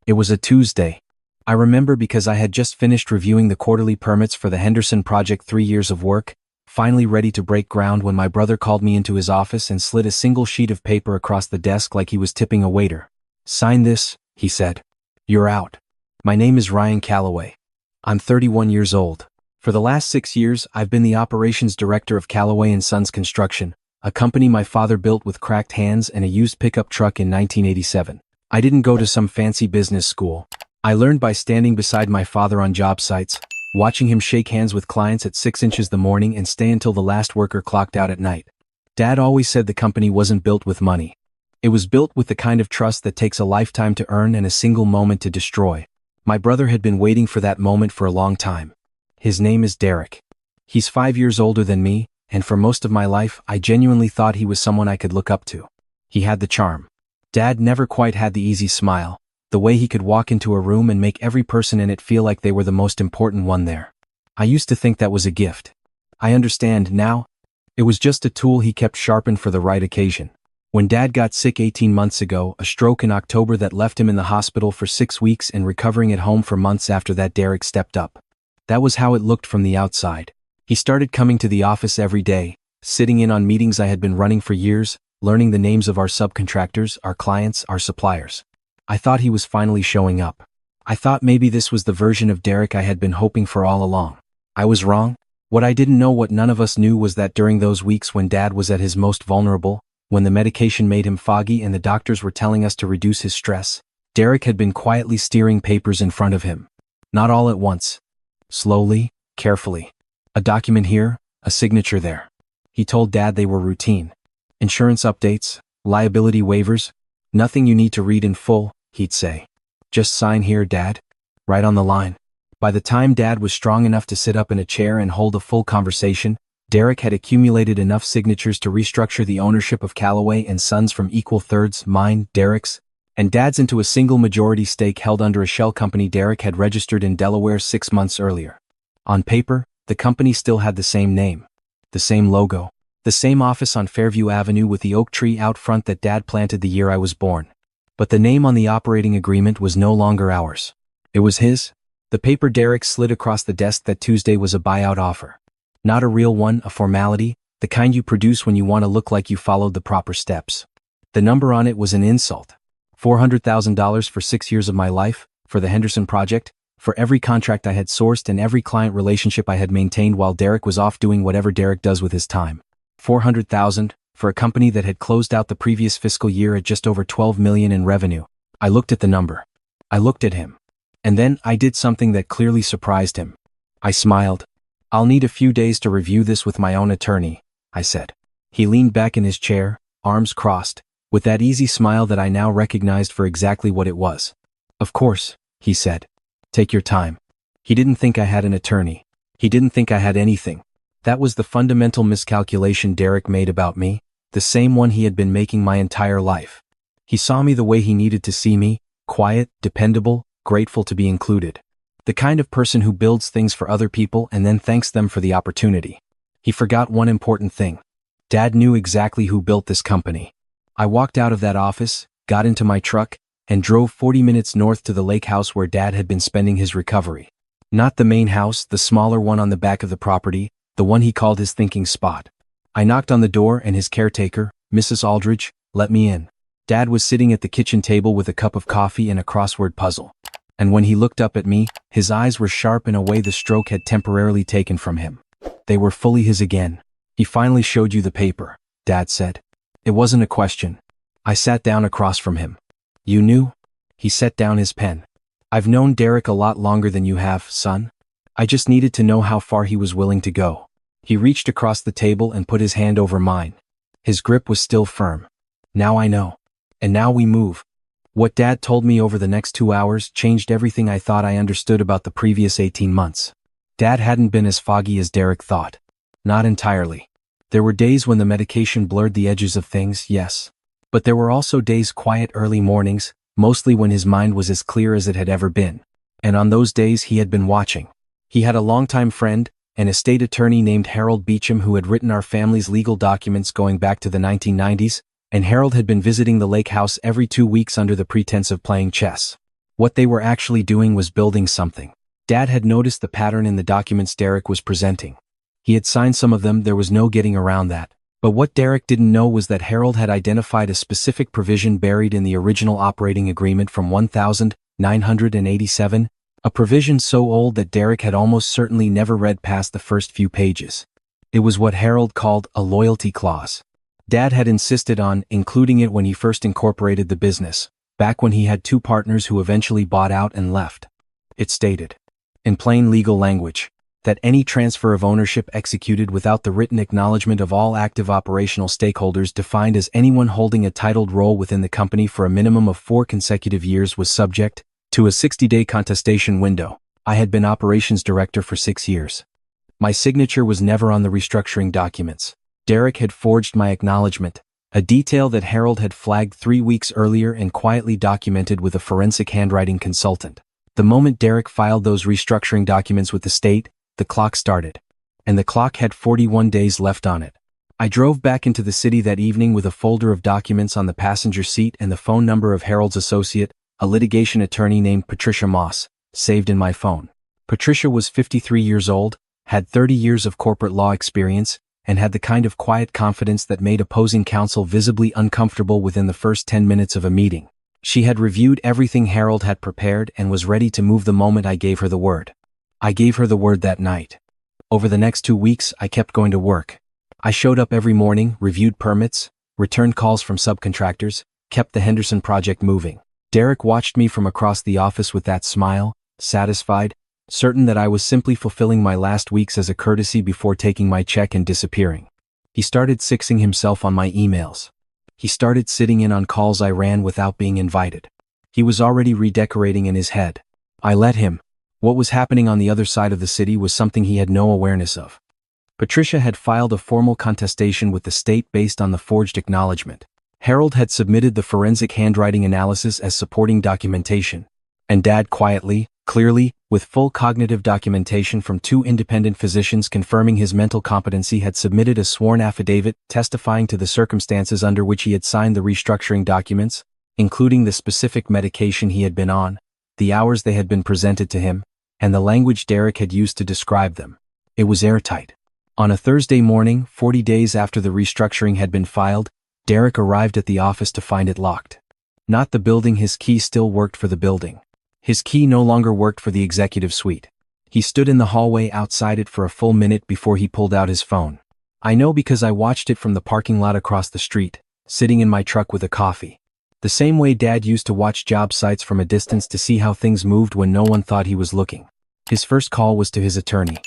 It was a Tuesday. I remember because I had just finished reviewing the quarterly permits for the Henderson project, 3 years of work, finally ready to break ground when my brother called me into his office and slid a single sheet of paper across the desk like he was tipping a waiter. "Sign this," he said. "You're out." My name is Ryan Calloway. I'm 31 years old. For the last 6 years, I've been the operations director of Calloway & Sons Construction, a company my father built with cracked hands and a used pickup truck in 1987. I didn't go to some fancy business school. I learned by standing beside my father on job sites, watching him shake hands with clients at 6 inches the morning and stay until the last worker clocked out at night. Dad always said the company wasn't built with money. It was built with the kind of trust that takes a lifetime to earn and a single moment to destroy. My brother had been waiting for that moment for a long time. His name is Derek. He's 5 years older than me, and for most of my life, I genuinely thought he was someone I could look up to. He had the charm. Dad never quite had the easy smile, the way he could walk into a room and make every person in it feel like they were the most important one there. I used to think that was a gift. I understand now. It was just a tool he kept sharpened for the right occasion. When Dad got sick 18 months ago, a stroke in October that left him in the hospital for 6 weeks and recovering at home for months after that, Derek stepped up. That was how it looked from the outside. He started coming to the office every day, sitting in on meetings I had been running for years, learning the names of our subcontractors, our clients, our suppliers. I thought he was finally showing up. I thought maybe this was the version of Derek I had been hoping for all along. I was wrong. What I didn't know, what none of us knew, was that during those weeks when Dad was at his most vulnerable, when the medication made him foggy and the doctors were telling us to reduce his stress, Derek had been quietly steering papers in front of him. Not all at once. Slowly, carefully. A document here, a signature there. He told Dad they were routine. Insurance updates, liability waivers, nothing you need to read in full, he'd say. Just sign here, Dad. Right on the line. By the time Dad was strong enough to sit up in a chair and hold a full conversation, Derek had accumulated enough signatures to restructure the ownership of Calloway & Sons from equal thirds, mine, Derek's, and Dad's, into a single majority stake held under a shell company Derek had registered in Delaware 6 months earlier. On paper, the company still had the same name, the same logo, the same office on Fairview Avenue with the oak tree out front that Dad planted the year I was born. But the name on the operating agreement was no longer ours. It was his. The paper Derek slid across the desk that Tuesday was a buyout offer. Not a real one, a formality, the kind you produce when you want to look like you followed the proper steps. The number on it was an insult. $400,000 for 6 years of my life, for the Henderson project, for every contract I had sourced and every client relationship I had maintained while Derek was off doing whatever Derek does with his time. $400,000 for a company that had closed out the previous fiscal year at just over $12 million in revenue. I looked at the number. I looked at him. And then I did something that clearly surprised him. I smiled. "I'll need a few days to review this with my own attorney," I said. He leaned back in his chair, arms crossed, with that easy smile that I now recognized for exactly what it was. "Of course," he said. "Take your time." He didn't think I had an attorney. He didn't think I had anything. That was the fundamental miscalculation Derek made about me, the same one he had been making my entire life. He saw me the way he needed to see me, quiet, dependable, grateful to be included. The kind of person who builds things for other people and then thanks them for the opportunity. He forgot one important thing. Dad knew exactly who built this company. I walked out of that office, got into my truck, and drove 40 minutes north to the lake house where Dad had been spending his recovery. Not the main house, the smaller one on the back of the property, the one he called his thinking spot. I knocked on the door and his caretaker, Mrs. Aldridge, let me in. Dad was sitting at the kitchen table with a cup of coffee and a crossword puzzle. And when he looked up at me, his eyes were sharp in a way the stroke had temporarily taken from him. They were fully his again. "He finally showed you the paper," Dad said. It wasn't a question. I sat down across from him. "You knew?" He set down his pen. "I've known Derek a lot longer than you have, son. I just needed to know how far he was willing to go." He reached across the table and put his hand over mine. His grip was still firm. "Now I know. And now we move." What Dad told me over the next 2 hours changed everything I thought I understood about the previous 18 months. Dad hadn't been as foggy as Derek thought. Not entirely. There were days when the medication blurred the edges of things, yes. But there were also days, quiet early mornings, mostly when his mind was as clear as it had ever been. And on those days he had been watching. He had a longtime friend, an estate attorney named Harold Beecham, who had written our family's legal documents going back to the 1990s, and Harold had been visiting the lake house every 2 weeks under the pretense of playing chess. What they were actually doing was building something. Dad had noticed the pattern in the documents Derek was presenting. He had signed some of them, there was no getting around that. But what Derek didn't know was that Harold had identified a specific provision buried in the original operating agreement from 1987, a provision so old that Derek had almost certainly never read past the first few pages. It was what Harold called a loyalty clause. Dad had insisted on including it when he first incorporated the business, back when he had two partners who eventually bought out and left. It stated, in plain legal language, that any transfer of ownership executed without the written acknowledgement of all active operational stakeholders defined as anyone holding a titled role within the company for a minimum of 4 consecutive years was subject to a 60-day contestation window. I had been operations director for 6 years. My signature was never on the restructuring documents. Derek had forged my acknowledgement, a detail that Harold had flagged 3 weeks earlier and quietly documented with a forensic handwriting consultant. The moment Derek filed those restructuring documents with the state, the clock started. And the clock had 41 days left on it. I drove back into the city that evening with a folder of documents on the passenger seat and the phone number of Harold's associate, a litigation attorney named Patricia Moss, saved in my phone. Patricia was 53 years old, had 30 years of corporate law experience, and had the kind of quiet confidence that made opposing counsel visibly uncomfortable within the first 10 minutes of a meeting. She had reviewed everything Harold had prepared and was ready to move the moment I gave her the word. I gave her the word that night. Over the next 2 weeks, I kept going to work. I showed up every morning, reviewed permits, returned calls from subcontractors, kept the Henderson project moving. Derek watched me from across the office with that smile, satisfied, certain that I was simply fulfilling my last weeks as a courtesy before taking my check and disappearing. He started sixing himself on my emails. He started sitting in on calls I ran without being invited. He was already redecorating in his head. I let him. What was happening on the other side of the city was something he had no awareness of. Patricia had filed a formal contestation with the state based on the forged acknowledgement. Harold had submitted the forensic handwriting analysis as supporting documentation. And Dad quietly, clearly, with full cognitive documentation from 2 independent physicians confirming his mental competency, had submitted a sworn affidavit testifying to the circumstances under which he had signed the restructuring documents, including the specific medication he had been on, the hours they had been presented to him, and the language Derek had used to describe them. It was airtight. On a Thursday morning, 40 days after the restructuring had been filed, Derek arrived at the office to find it locked. Not the building, his key still worked for the building. His key no longer worked for the executive suite. He stood in the hallway outside it for a full minute before he pulled out his phone. I know because I watched it from the parking lot across the street, sitting in my truck with a coffee. The same way Dad used to watch job sites from a distance to see how things moved when no one thought he was looking. His first call was to his attorney.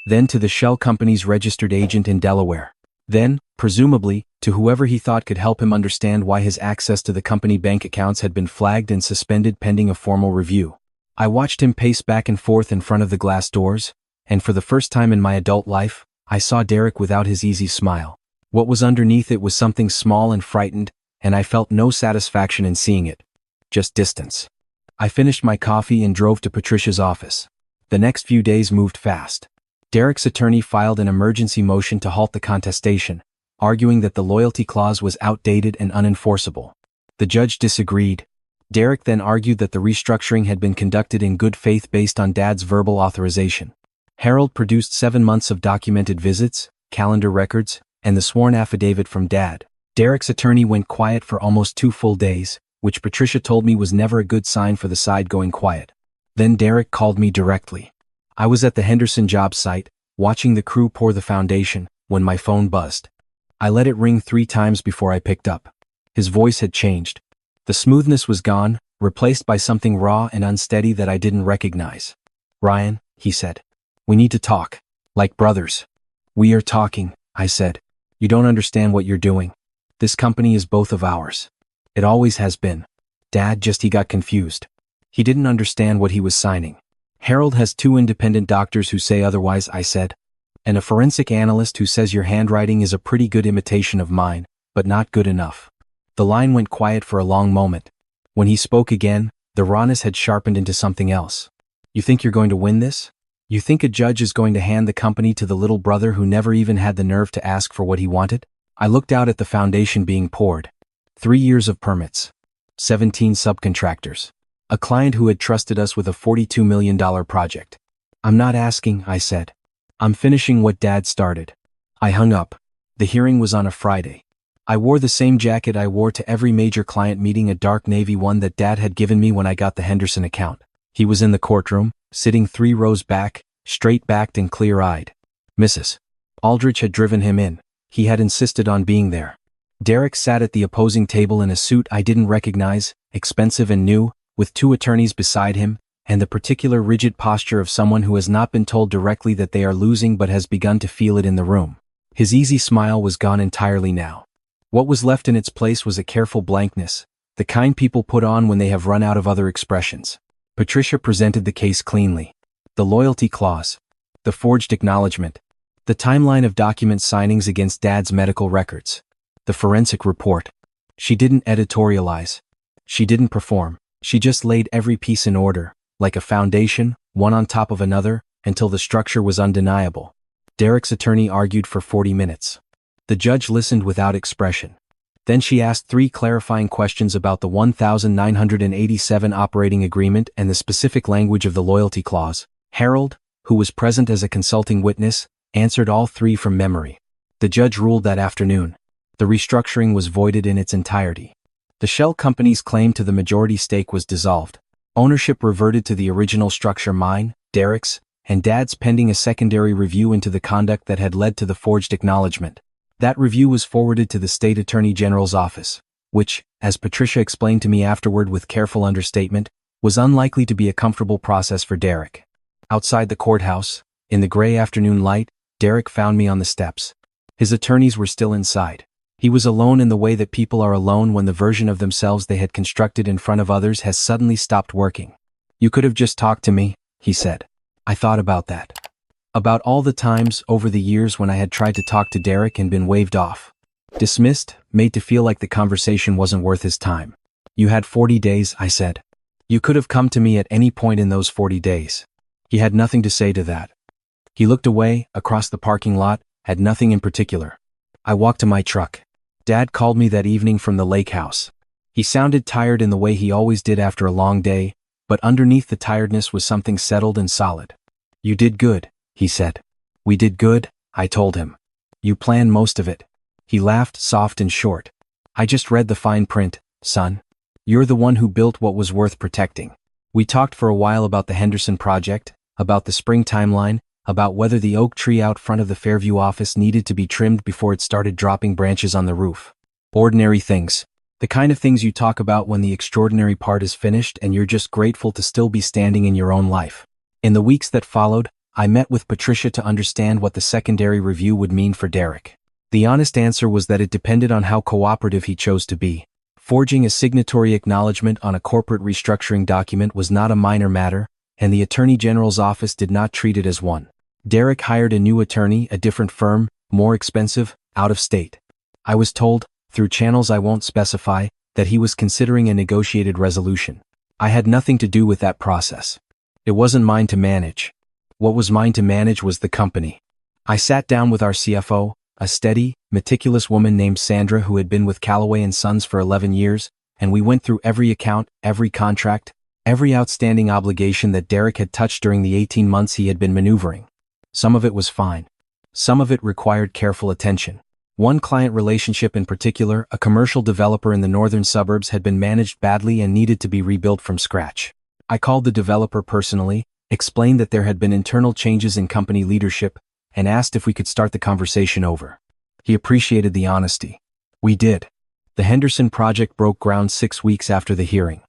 Then to the shell company's registered agent in Delaware. Then, presumably, to whoever he thought could help him understand why his access to the company bank accounts had been flagged and suspended pending a formal review. I watched him pace back and forth in front of the glass doors, and for the first time in my adult life, I saw Derek without his easy smile. What was underneath it was something small and frightened, and I felt no satisfaction in seeing it. Just distance. I finished my coffee and drove to Patricia's office. The next few days moved fast. Derek's attorney filed an emergency motion to halt the contestation, arguing that the loyalty clause was outdated and unenforceable. The judge disagreed. Derek then argued that the restructuring had been conducted in good faith based on Dad's verbal authorization. Harold produced 7 months of documented visits, calendar records, and the sworn affidavit from Dad. Derek's attorney went quiet for almost 2 full days, which Patricia told me was never a good sign for the side going quiet. Then Derek called me directly. I was at the Henderson job site, watching the crew pour the foundation, when my phone buzzed. I let it ring 3 times before I picked up. His voice had changed. The smoothness was gone, replaced by something raw and unsteady that I didn't recognize. "Ryan," he said. "We need to talk. Like brothers." "We are talking," I said. "You don't understand what you're doing. This company is both of ours. It always has been." Dad he got confused. He didn't understand what he was signing. "Harold has 2 independent doctors who say otherwise," I said. "And a forensic analyst who says your handwriting is a pretty good imitation of mine, but not good enough." The line went quiet for a long moment. When he spoke again, the rawness had sharpened into something else. "You think you're going to win this? You think a judge is going to hand the company to the little brother who never even had the nerve to ask for what he wanted?" I looked out at the foundation being poured. 3 years of permits. 17 subcontractors. A client who had trusted us with a $42 million project. I'm not asking, I said. I'm finishing what Dad started. I hung up. The hearing was on a Friday. I wore the same jacket I wore to every major client meeting, a dark navy one that Dad had given me when I got the Henderson account. He was in the courtroom, sitting 3 rows back, straight-backed and clear-eyed. Mrs. Aldrich had driven him in. He had insisted on being there. Derek sat at the opposing table in a suit I didn't recognize, expensive and new, with 2 attorneys beside him, and the particular rigid posture of someone who has not been told directly that they are losing but has begun to feel it in the room. His easy smile was gone entirely now. What was left in its place was a careful blankness, the kind people put on when they have run out of other expressions. Patricia presented the case cleanly. The loyalty clause. The forged acknowledgement. The timeline of document signings against Dad's medical records. The forensic report. She didn't editorialize. She didn't perform. She just laid every piece in order, like a foundation, one on top of another, until the structure was undeniable. Derek's attorney argued for 40 minutes. The judge listened without expression. Then she asked 3 clarifying questions about the 1987 operating agreement and the specific language of the loyalty clause. Harold, who was present as a consulting witness, answered all 3 from memory. The judge ruled that afternoon. The restructuring was voided in its entirety. The shell company's claim to the majority stake was dissolved. Ownership reverted to the original structure, mine, Derek's, and Dad's, pending a secondary review into the conduct that had led to the forged acknowledgement. That review was forwarded to the State Attorney General's office, which, as Patricia explained to me afterward with careful understatement, was unlikely to be a comfortable process for Derek. Outside the courthouse, in the gray afternoon light, Derek found me on the steps. His attorneys were still inside. He was alone in the way that people are alone when the version of themselves they had constructed in front of others has suddenly stopped working. "You could have just talked to me," he said. I thought about that. About all the times over the years when I had tried to talk to Derek and been waved off. Dismissed, made to feel like the conversation wasn't worth his time. "You had 40 days, I said. "You could have come to me at any point in those 40 days. He had nothing to say to that. He looked away, across the parking lot, had nothing in particular. I walked to my truck. Dad called me that evening from the lake house. He sounded tired in the way he always did after a long day, but underneath the tiredness was something settled and solid. "You did good," he said. "We did good," I told him. "You planned most of it." He laughed, soft and short. "I just read the fine print, son. You're the one who built what was worth protecting." We talked for a while about the Henderson project, about the spring timeline, about whether the oak tree out front of the Fairview office needed to be trimmed before it started dropping branches on the roof. Ordinary things. The kind of things you talk about when the extraordinary part is finished and you're just grateful to still be standing in your own life. In the weeks that followed, I met with Patricia to understand what the secondary review would mean for Derek. The honest answer was that it depended on how cooperative he chose to be. Forging a signatory acknowledgement on a corporate restructuring document was not a minor matter, and the Attorney General's office did not treat it as one. Derek hired a new attorney, a different firm, more expensive, out of state. I was told, through channels I won't specify, that he was considering a negotiated resolution. I had nothing to do with that process. It wasn't mine to manage. What was mine to manage was the company. I sat down with our CFO, a steady, meticulous woman named Sandra who had been with Calloway and Sons for 11 years, and we went through every account, every contract, every outstanding obligation that Derek had touched during the 18 months he had been maneuvering. Some of it was fine. Some of it required careful attention. One client relationship in particular, a commercial developer in the northern suburbs, had been managed badly and needed to be rebuilt from scratch. I called the developer personally, explained that there had been internal changes in company leadership, and asked if we could start the conversation over. He appreciated the honesty. We did. The Henderson project broke ground 6 weeks after the hearing.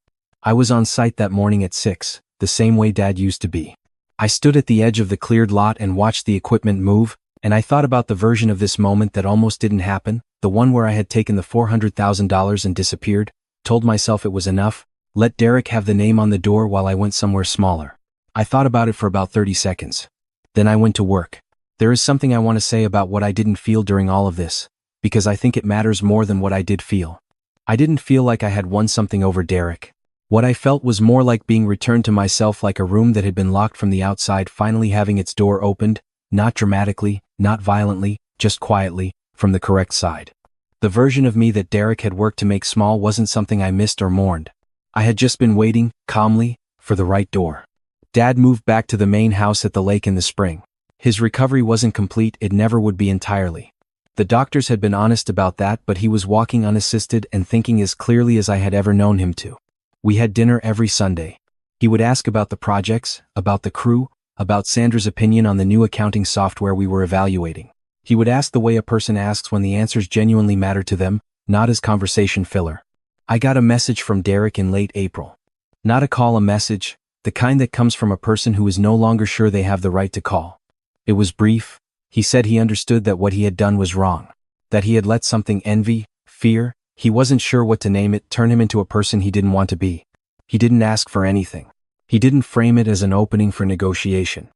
I was on site that morning at 6, the same way Dad used to be. I stood at the edge of the cleared lot and watched the equipment move, and I thought about the version of this moment that almost didn't happen, the one where I had taken the $400,000 and disappeared, told myself it was enough, let Derek have the name on the door while I went somewhere smaller. I thought about it for about 30 seconds. Then I went to work. There is something I want to say about what I didn't feel during all of this, because I think it matters more than what I did feel. I didn't feel like I had won something over Derek. What I felt was more like being returned to myself, like a room that had been locked from the outside finally having its door opened, not dramatically, not violently, just quietly, from the correct side. The version of me that Derek had worked to make small wasn't something I missed or mourned. I had just been waiting, calmly, for the right door. Dad moved back to the main house at the lake in the spring. His recovery wasn't complete, it never would be entirely. The doctors had been honest about that, but he was walking unassisted and thinking as clearly as I had ever known him to. We had dinner every Sunday. He would ask about the projects, about the crew, about Sandra's opinion on the new accounting software we were evaluating. He would ask the way a person asks when the answers genuinely matter to them, not as conversation filler. I got a message from Derek in late April. Not a call, a message, the kind that comes from a person who is no longer sure they have the right to call. It was brief. He said he understood that what he had done was wrong. That he had let something, envy, fear, he wasn't sure what to name it, turn him into a person he didn't want to be. He didn't ask for anything. He didn't frame it as an opening for negotiation.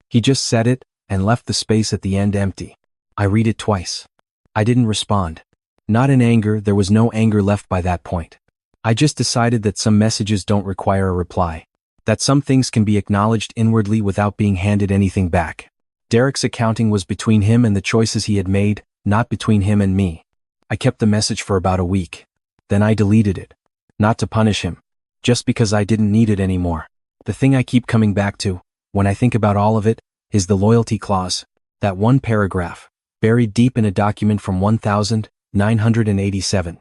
He just said it, and left the space at the end empty. I read it twice. I didn't respond. Not in anger, there was no anger left by that point. I just decided that some messages don't require a reply. That some things can be acknowledged inwardly without being handed anything back. Derek's accounting was between him and the choices he had made, not between him and me. I kept the message for about a week. Then I deleted it. Not to punish him. Just because I didn't need it anymore. The thing I keep coming back to, when I think about all of it, is the loyalty clause. That one paragraph, buried deep in a document from 1987.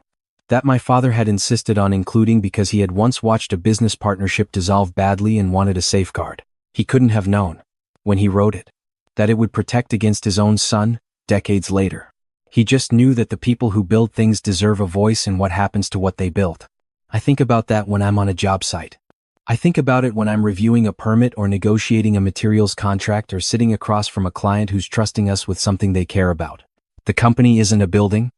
That my father had insisted on including because he had once watched a business partnership dissolve badly and wanted a safeguard. He couldn't have known, when he wrote it, that it would protect against his own son, decades later. He just knew that the people who build things deserve a voice in what happens to what they built. I think about that when I'm on a job site. I think about it when I'm reviewing a permit or negotiating a materials contract or sitting across from a client who's trusting us with something they care about. The company isn't a building.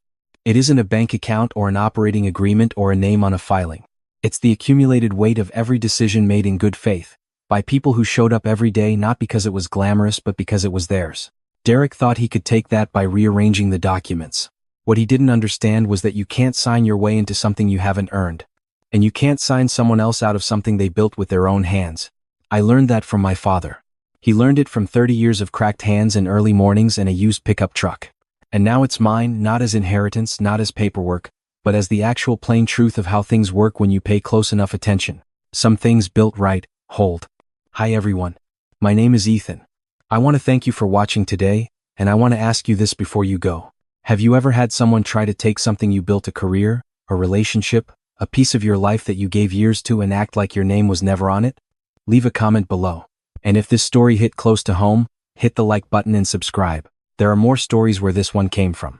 It isn't a bank account or an operating agreement or a name on a filing. It's the accumulated weight of every decision made in good faith, by people who showed up every day not because it was glamorous but because it was theirs. Derek thought he could take that by rearranging the documents. What he didn't understand was that you can't sign your way into something you haven't earned. And you can't sign someone else out of something they built with their own hands. I learned that from my father. He learned it from 30 years of cracked hands and early mornings and a used pickup truck. And now it's mine, not as inheritance, not as paperwork, but as the actual plain truth of how things work when you pay close enough attention. Some things built right, hold. Hi everyone. My name is Ethan. I want to thank you for watching today, and I want to ask you this before you go. Have you ever had someone try to take something you built, a career, a relationship, a piece of your life that you gave years to, and act like your name was never on it? Leave a comment below. And if this story hit close to home, hit the like button and subscribe. There are more stories where this one came from.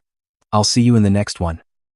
I'll see you in the next one.